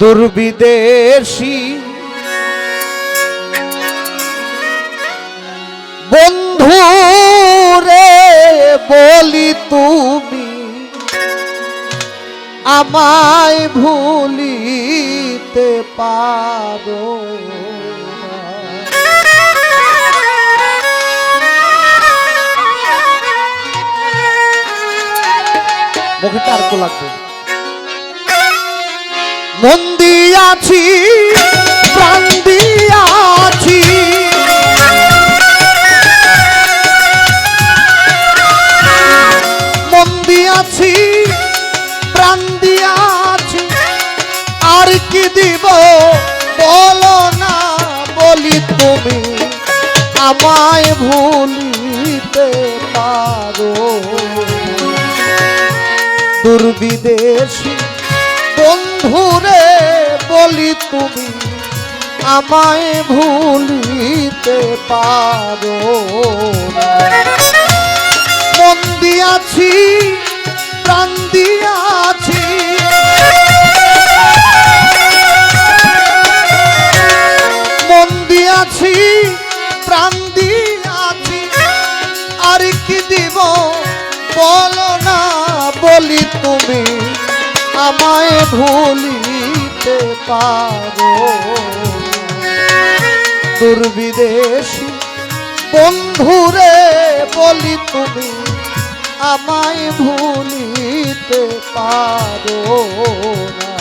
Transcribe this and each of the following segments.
দুর্বিদেশী বন্ধু রে বলি তুমি আমায় ভুলিতে পারো না। মুখে টার্ক লাগবে। মন দিয়াছি প্রাণ দিয়াছি মন দিয়াছি প্রাণ দিয়াছি আর কি দিব বলো না বলি তুমি আমায় ভুলিতে পারো। দুর্বিদেশী বন্ধুরে বলি তুমি আমায় ভুলিতে পারো না। মন দিয়াছি প্রাণ দিয়াছি মন দিয়াছি প্রাণ দিয়াছি আর কি দিব বলো না বলি তুমি আমায় ভুলিতে পারো। দুর্বিদেশী বন্ধুরে বলি তুমি আমায় ভুলিতে পারো না।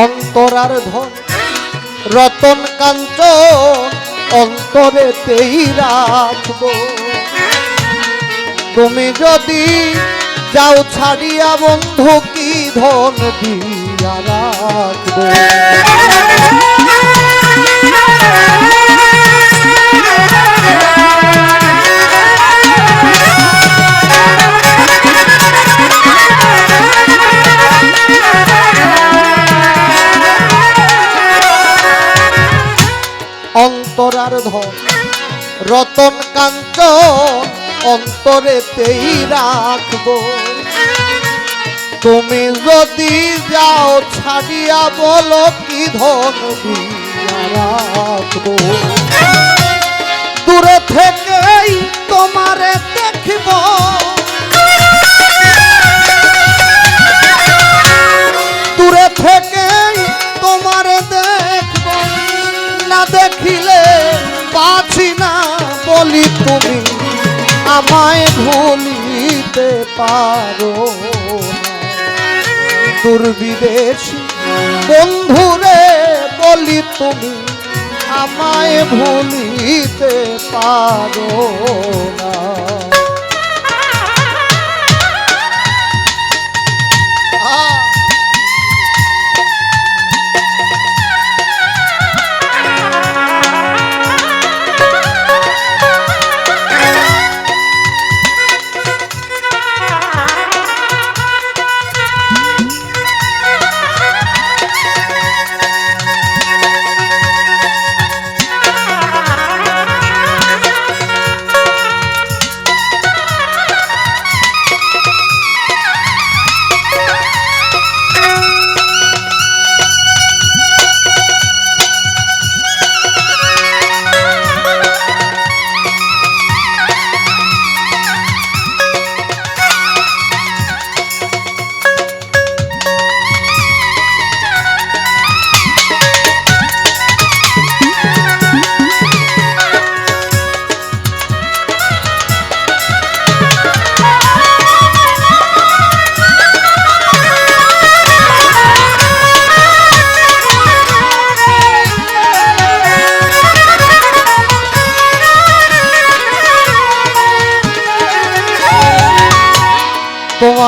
অন্তরার ধন রতন কাঞ্চন অন্তরেতেই রাখবো। তুমি যদি যাও ছাড়িয়া বন্ধু কি ধন দিয়া রাখবো। অন্তরার ধন রতন কাঞ্চন অন্তরেতেই রাখবো। তুমি যদি যাও ছাড়িয়া বলো কি ধন দিয়া রাখবো। দূরে থেকেই তোমারে দেখব দূরে থেকেই তোমারে দেখব না দেখিলে পাছি না বলি তুমি আমায় ভুলিতে পারো না। দুর্বিদেশী বন্ধুরে বলি তুমি আমায় ভুলিতে পারো না।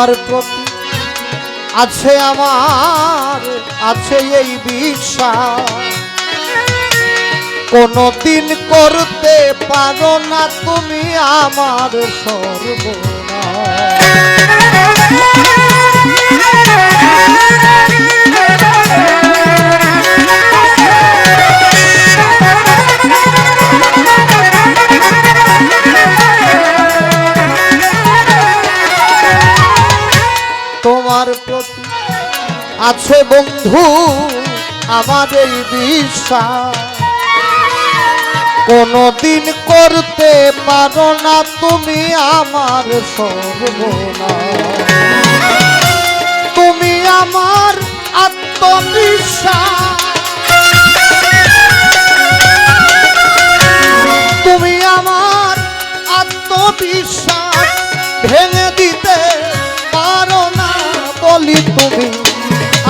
তোমার প্রতি আছে এই বিশ্বাস, কোনদিন করতে পারো না তুমি আমার সর্বনাশ। তোমার প্রতি আছে বন্ধু আমার এই বিশ্বাস, কোনদিন করতে পারো না তুমি আমার সর্বনাশ। তুমি আমার আত্মবিশ্বাস, তুমি আমার আত্মবিশ্বাস ভেঙে দিতে পারো না বলি তুমি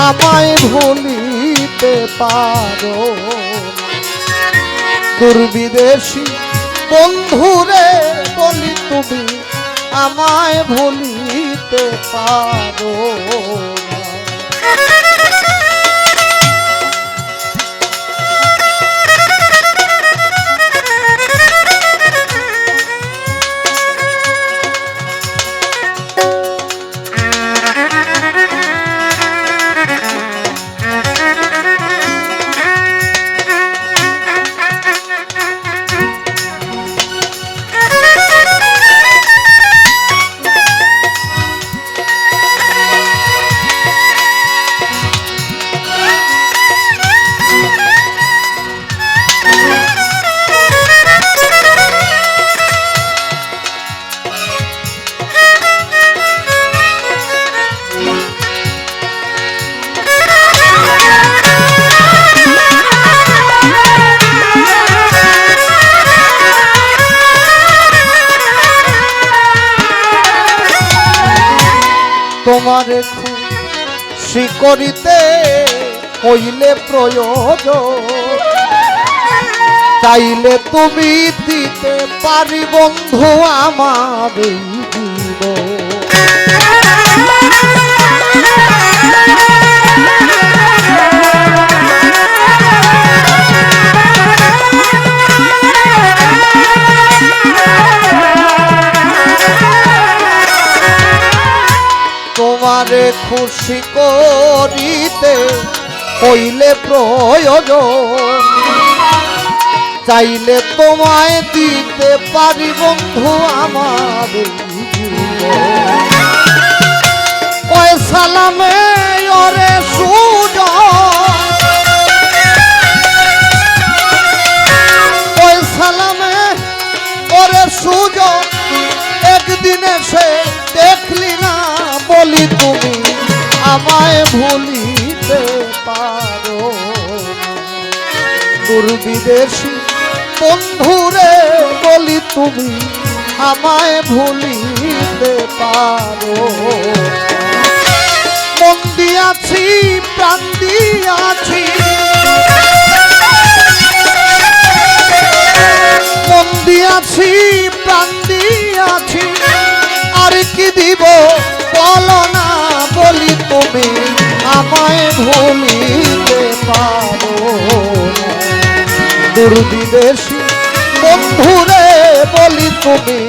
আমায় ভুলিতে পারো। দুর্বিদেশী বন্ধুরে বলি তুমি আমায় ভুলিতে পারো না। তোমারে খুশি করিতে হইলে প্রয়োজন, চাইলে তুমি দিতে পারি বন্ধু আমার এই জীবন। তোমারে খুশি করিতে হইলে প্রয়োজন, চাইলে তোমায় দিতে পারি বন্ধু আমার ওই সালামে ওরে সুজন, ওই সালামে ওরে সুজন একদিন এসে দেখলি না বলি তুমি আমায় ভুলিতে পারো। দুর্বিদেশী বন্ধুরে বলি তুমি আমায় ভুলিতে পারো। মন দিয়াছি প্রাণ দিয়াছি, মন দিয়াছি প্রাণ দিয়াছি, আর কি দিব বলো না বলি তুমি আমায় ভুলিতে পারো। দুর্বিদেশী বন্ধুরে বলি তুমি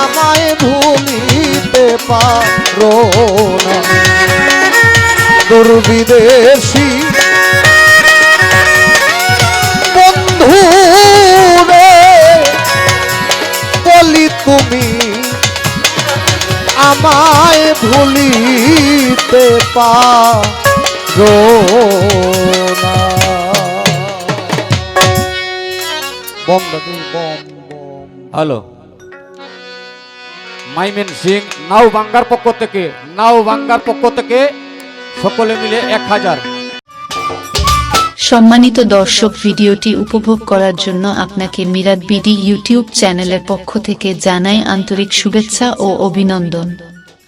আমায় ভুলিতে পারো না। দুর্বিদেশী বন্ধুরে বলি তুমি আমায় ভুলিতে পারো না। হ্যালো, মাইমেন সিং নাও বাঙ্গার পক্ষ থেকে সকলে মিলে 1000। সম্মানিত দর্শক, ভিডিওটি উপভোগ করার জন্য আপনাকে মিরাদ বিডি ইউটিউব চ্যানেলের পক্ষ থেকে জানাই আন্তরিক শুভেচ্ছা ও অভিনন্দন।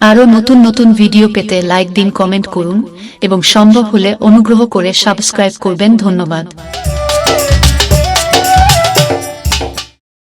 আরও নতুন নতুন ভিডিও পেতে লাইক দিন, কমেন্ট করুন এবং সম্ভব হলে অনুগ্রহ করে সাবস্ক্রাইব করবেন। ধন্যবাদ।